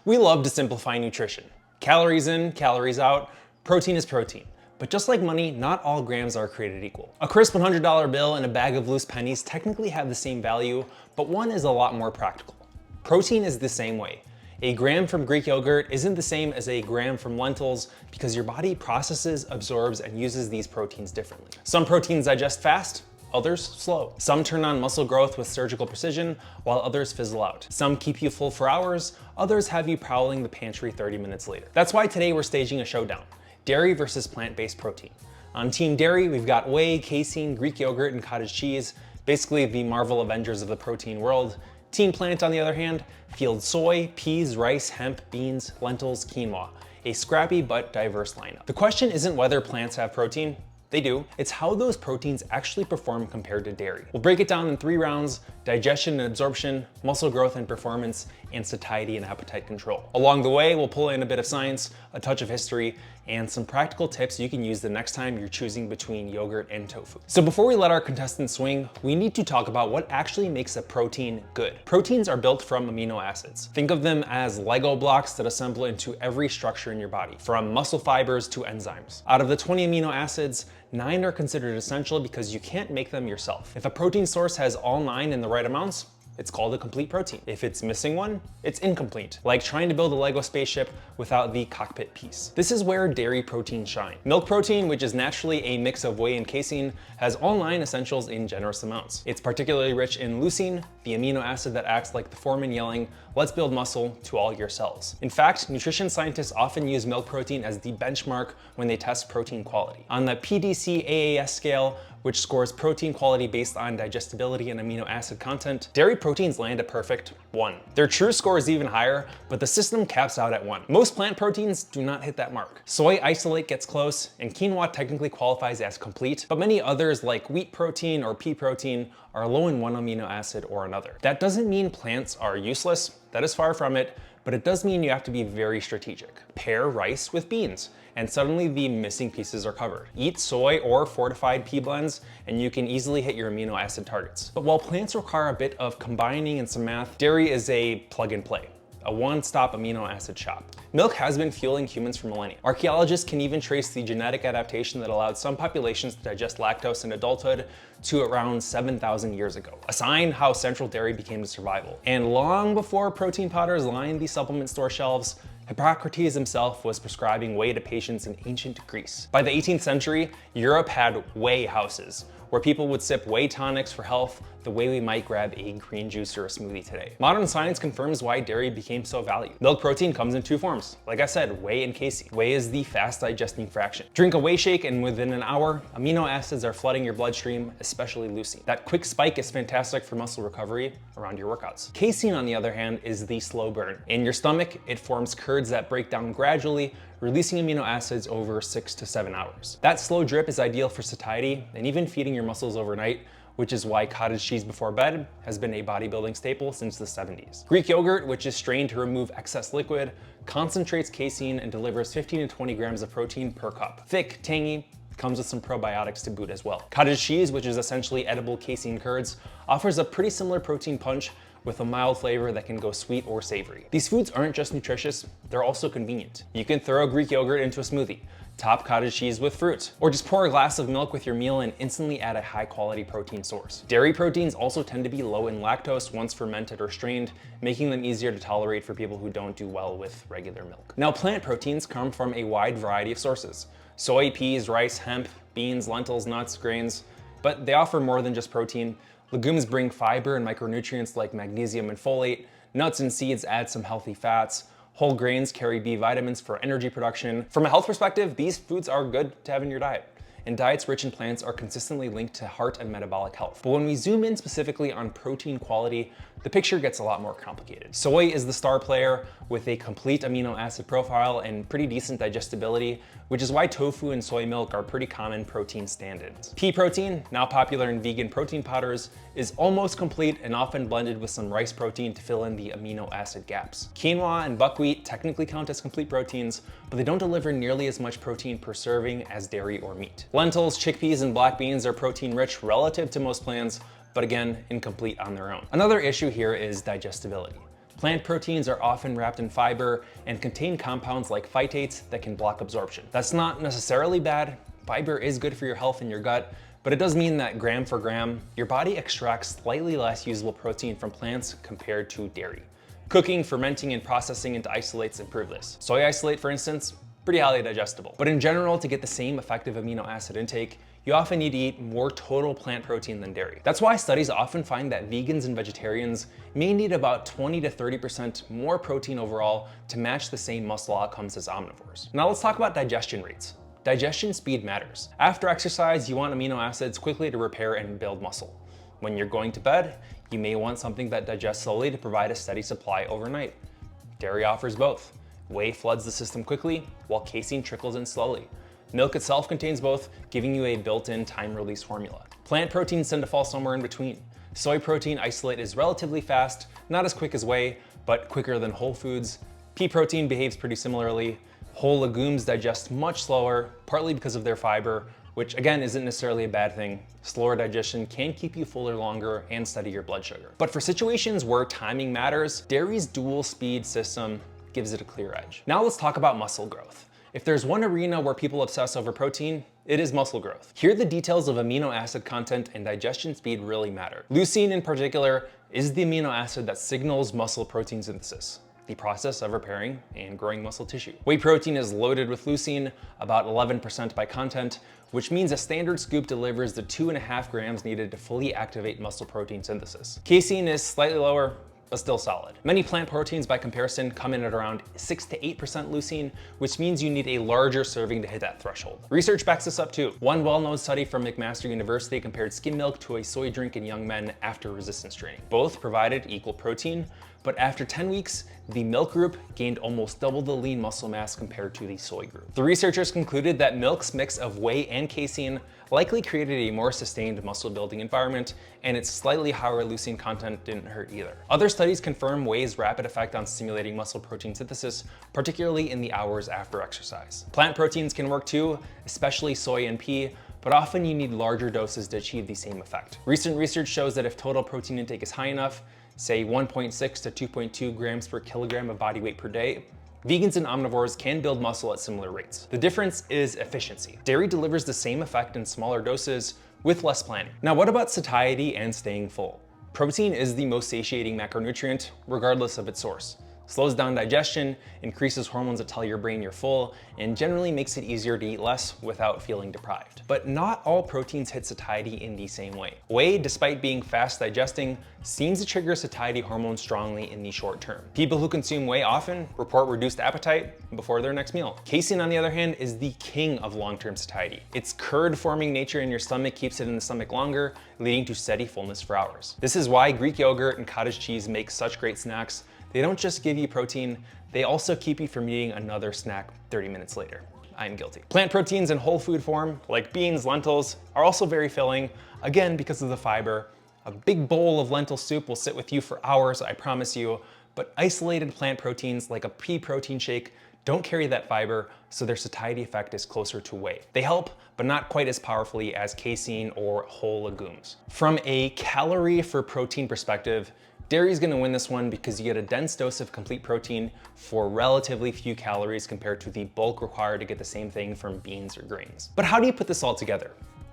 We love to simplify nutrition. Calories in, calories out, protein is protein. But just like money, not all grams are created equal. A crisp $100 bill and a bag of loose pennies technically have the same value, but one is a lot more practical. Protein is the same way. A gram from Greek yogurt isn't the same as a gram from lentils because your body processes, absorbs, and uses these proteins differently. Some proteins digest fast, others slow. Some turn on muscle growth with surgical precision, while others fizzle out. Some keep you full for hours, others have you prowling the pantry 30 minutes later. That's why today we're staging a showdown: dairy versus plant-based protein. On Team Dairy, we've got whey, casein, Greek yogurt, and cottage cheese, basically the Marvel Avengers of the protein world. Team Plant, on the other hand, fields soy, peas, rice, hemp, beans, lentils, quinoa. A scrappy but diverse lineup. The question isn't whether plants have protein. They do. It's how those proteins actually perform compared to dairy. We'll break it down in 3 rounds: digestion and absorption, muscle growth and performance, and satiety and appetite control. Along the way, we'll pull in a bit of science, a touch of history, and some practical tips you can use the next time you're choosing between yogurt and tofu. So before we let our contestants swing, we need to talk about what actually makes a protein good. Proteins are built from amino acids. Think of them as Lego blocks that assemble into every structure in your body, from muscle fibers to enzymes. Out of the 20 amino acids, 9 are considered essential because you can't make them yourself. If a protein source has all 9 in the right amounts, it's called a complete protein. If it's missing one, it's incomplete, like trying to build a Lego spaceship without the cockpit piece. This is where dairy proteins shine. Milk protein, which is naturally a mix of whey and casein, has all 9 essentials in generous amounts. It's particularly rich in leucine, the amino acid that acts like the foreman yelling, "Let's build muscle," to all your cells. In fact, nutrition scientists often use milk protein as the benchmark when they test protein quality. On the PDCAAS scale, which scores protein quality based on digestibility and amino acid content, dairy proteins land a perfect 1. Their true score is even higher, but the system caps out at 1. Most plant proteins do not hit that mark. Soy isolate gets close, and quinoa technically qualifies as complete, but many others like wheat protein or pea protein are low in one amino acid or another. That doesn't mean plants are useless, that is far from it, but it does mean you have to be very strategic. Pair rice with beans, and suddenly the missing pieces are covered. Eat soy or fortified pea blends, and you can easily hit your amino acid targets. But while plants require a bit of combining and some math, dairy is a plug and play, a one-stop amino acid shop. Milk has been fueling humans for millennia. Archaeologists can even trace the genetic adaptation that allowed some populations to digest lactose in adulthood to around 7,000 years ago, a sign how central dairy became to survival. And long before protein powders lined the supplement store shelves, Hippocrates himself was prescribing whey to patients in ancient Greece. By the 18th century, Europe had whey houses, where people would sip whey tonics for health the way we might grab a green juice or a smoothie today. Modern science confirms why dairy became so valued. Milk protein comes in 2 forms. Like I said, whey and casein. Whey is the fast digesting fraction. Drink a whey shake and within an hour, amino acids are flooding your bloodstream, especially leucine. That quick spike is fantastic for muscle recovery around your workouts. Casein, on the other hand, is the slow burn. In your stomach, it forms curds that break down gradually, releasing amino acids over 6 to 7 hours. That slow drip is ideal for satiety and even feeding your muscles overnight, which is why cottage cheese before bed has been a bodybuilding staple since the 70s. Greek yogurt, which is strained to remove excess liquid, concentrates casein and delivers 15 to 20 grams of protein per cup. Thick, tangy, comes with some probiotics to boot as well. Cottage cheese, which is essentially edible casein curds, offers a pretty similar protein punch with a mild flavor that can go sweet or savory. These foods aren't just nutritious, they're also convenient. You can throw Greek yogurt into a smoothie, top cottage cheese with fruit, or just pour a glass of milk with your meal and instantly add a high quality protein source. Dairy proteins also tend to be low in lactose once fermented or strained, making them easier to tolerate for people who don't do well with regular milk. Now, plant proteins come from a wide variety of sources: soy, peas, rice, hemp, beans, lentils, nuts, grains, but they offer more than just protein. Legumes bring fiber and micronutrients like magnesium and folate. Nuts and seeds add some healthy fats. Whole grains carry B vitamins for energy production. From a health perspective, these foods are good to have in your diet, and diets rich in plants are consistently linked to heart and metabolic health. But when we zoom in specifically on protein quality, the picture gets a lot more complicated. Soy is the star player with a complete amino acid profile and pretty decent digestibility, which is why tofu and soy milk are pretty common protein stand-ins. Pea protein, now popular in vegan protein powders, is almost complete and often blended with some rice protein to fill in the amino acid gaps. Quinoa and buckwheat technically count as complete proteins, but they don't deliver nearly as much protein per serving as dairy or meat. Lentils, chickpeas, and black beans are protein rich relative to most plants, but again, incomplete on their own. Another issue here is digestibility. Plant proteins are often wrapped in fiber and contain compounds like phytates that can block absorption. That's not necessarily bad. Fiber is good for your health and your gut, but it does mean that gram for gram, your body extracts slightly less usable protein from plants compared to dairy. Cooking, fermenting, and processing into isolates improve this. Soy isolate, for instance, pretty highly digestible. But in general, to get the same effective amino acid intake, you often need to eat more total plant protein than dairy. That's why studies often find that vegans and vegetarians may need about 20 to 30% more protein overall to match the same muscle outcomes as omnivores. Now let's talk about digestion rates. Digestion speed matters. After exercise, you want amino acids quickly to repair and build muscle. When you're going to bed, you may want something that digests slowly to provide a steady supply overnight. Dairy offers both. Whey floods the system quickly, while casein trickles in slowly. Milk itself contains both, giving you a built-in time-release formula. Plant proteins tend to fall somewhere in between. Soy protein isolate is relatively fast, not as quick as whey, but quicker than whole foods. Pea protein behaves pretty similarly. Whole legumes digest much slower, partly because of their fiber, which again isn't necessarily a bad thing. Slower digestion can keep you fuller longer and steady your blood sugar. But for situations where timing matters, dairy's dual speed system gives it a clear edge. Now let's talk about muscle growth. If there's one arena where people obsess over protein, it is muscle growth. Here, the details of amino acid content and digestion speed really matter. Leucine in particular is the amino acid that signals muscle protein synthesis, the process of repairing and growing muscle tissue. Whey protein is loaded with leucine, about 11% by content, which means a standard scoop delivers the 2.5 grams needed to fully activate muscle protein synthesis. Casein is slightly lower, but still solid. Many plant proteins by comparison come in at around 6 to 8% leucine, which means you need a larger serving to hit that threshold. Research backs this up too. One well-known study from McMaster University compared skim milk to a soy drink in young men after resistance training. Both provided equal protein, but after 10 weeks, the milk group gained almost double the lean muscle mass compared to the soy group. The researchers concluded that milk's mix of whey and casein likely created a more sustained muscle building environment, and its slightly higher leucine content didn't hurt either. Other studies confirm whey's rapid effect on stimulating muscle protein synthesis, particularly in the hours after exercise. Plant proteins can work too, especially soy and pea, but often you need larger doses to achieve the same effect. Recent research shows that if total protein intake is high enough, say 1.6 to 2.2 grams per kilogram of body weight per day, vegans and omnivores can build muscle at similar rates. The difference is efficiency. Dairy delivers the same effect in smaller doses with less planning. Now, what about satiety and staying full? Protein is the most satiating macronutrient, regardless of its source. Slows down digestion, increases hormones that tell your brain you're full, and generally makes it easier to eat less without feeling deprived. But not all proteins hit satiety in the same way. Whey, despite being fast digesting, seems to trigger satiety hormones strongly in the short term. People who consume whey often report reduced appetite before their next meal. Casein, on the other hand, is the king of long-term satiety. Its curd-forming nature in your stomach keeps it in the stomach longer, leading to steady fullness for hours. This is why Greek yogurt and cottage cheese make such great snacks. They don't just give you protein, they also keep you from eating another snack 30 minutes later. I'm guilty. Plant proteins in whole food form, like beans, lentils, are also very filling, again because of the fiber. A big bowl of lentil soup will sit with you for hours, I promise you, but isolated plant proteins like a pea protein shake don't carry that fiber, so their satiety effect is closer to whey. They help, but not quite as powerfully as casein or whole legumes. From a calorie for protein perspective, dairy is going to win this one because you get a dense dose of complete protein for relatively few calories compared to the bulk required to get the same thing from beans or grains. But how do you put this all together?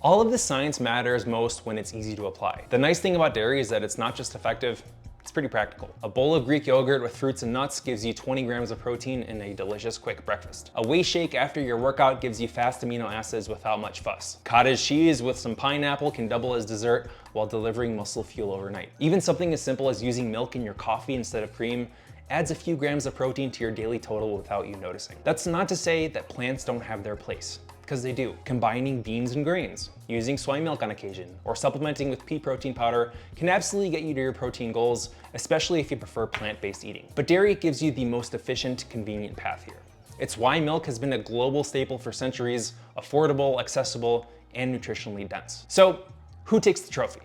All of this science matters most when it's easy to apply. The nice thing about dairy is that it's not just effective, it's pretty practical. A bowl of Greek yogurt with fruits and nuts gives you 20 grams of protein in a delicious quick breakfast. A whey shake after your workout gives you fast amino acids without much fuss. Cottage cheese with some pineapple can double as dessert while delivering muscle fuel overnight. Even something as simple as using milk in your coffee instead of cream adds a few grams of protein to your daily total without you noticing. That's not to say that plants don't have their place, because they do. Combining beans and grains, using soy milk on occasion, or supplementing with pea protein powder can absolutely get you to your protein goals, especially if you prefer plant-based eating. But dairy gives you the most efficient, convenient path here. It's why milk has been a global staple for centuries, affordable, accessible, and nutritionally dense. So, who takes the trophy?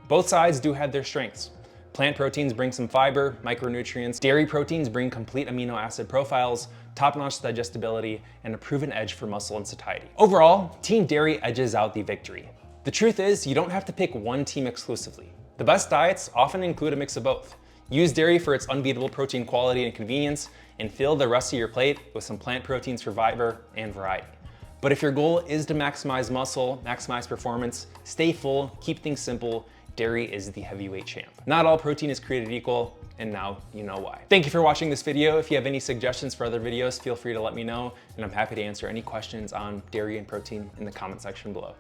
Both sides do have their strengths. Plant proteins bring some fiber, micronutrients. Dairy proteins bring complete amino acid profiles, top-notch digestibility, and a proven edge for muscle and satiety. Overall, Team Dairy edges out the victory. The truth is, you don't have to pick one team exclusively. The best diets often include a mix of both. Use dairy for its unbeatable protein quality and convenience, and fill the rest of your plate with some plant proteins for fiber and variety. But if your goal is to maximize muscle, maximize performance, stay full, keep things simple, dairy is the heavyweight champ. Not all protein is created equal, and now you know why. Thank you for watching this video. If you have any suggestions for other videos, feel free to let me know, and I'm happy to answer any questions on dairy and protein in the comment section below.